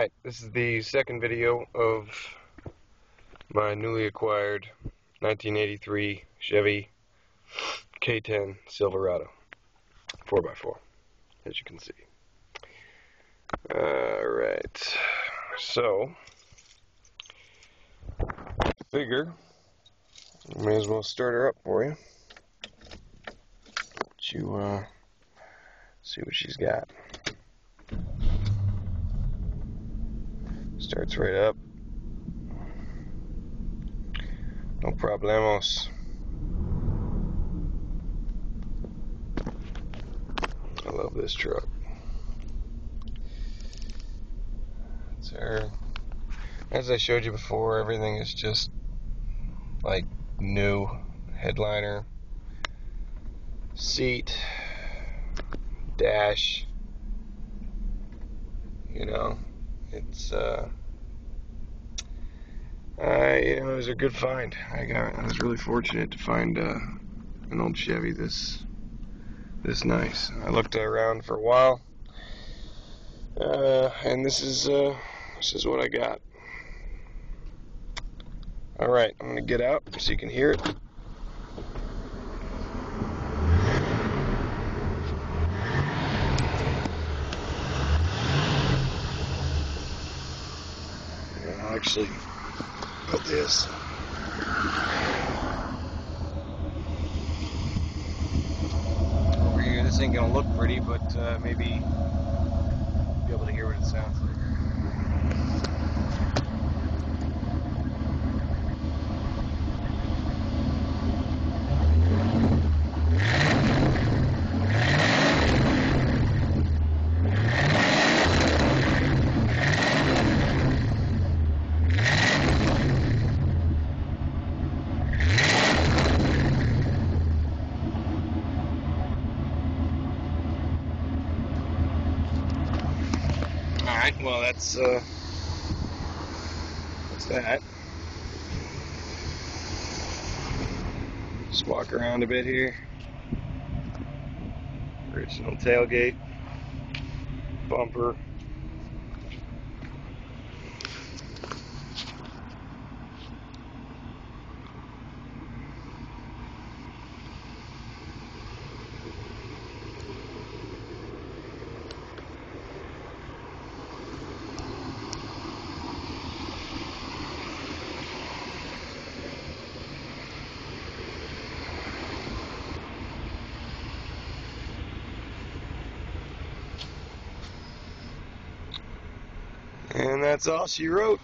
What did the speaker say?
Alright, this is the second video of my newly acquired 1983 Chevy K10 Silverado 4x4, as you can see. Alright, so I figure I may as well start her up for you. Let you see what she's got. Starts right up. No problemos. I love this truck. It's her. As I showed you before, everything is just like new. Headliner, seat, dash. You know, it's it was a good find. I was really fortunate to find an old Chevy this nice. I looked around for a while, and this is what I got. All right, I'm gonna get out so you can hear it. I'll actually put this. Over here, this ain't gonna look pretty, but maybe you'll be able to hear what it sounds like. Alright, well that's that. Just walk around a bit here. Original tailgate, bumper. And that's all she wrote.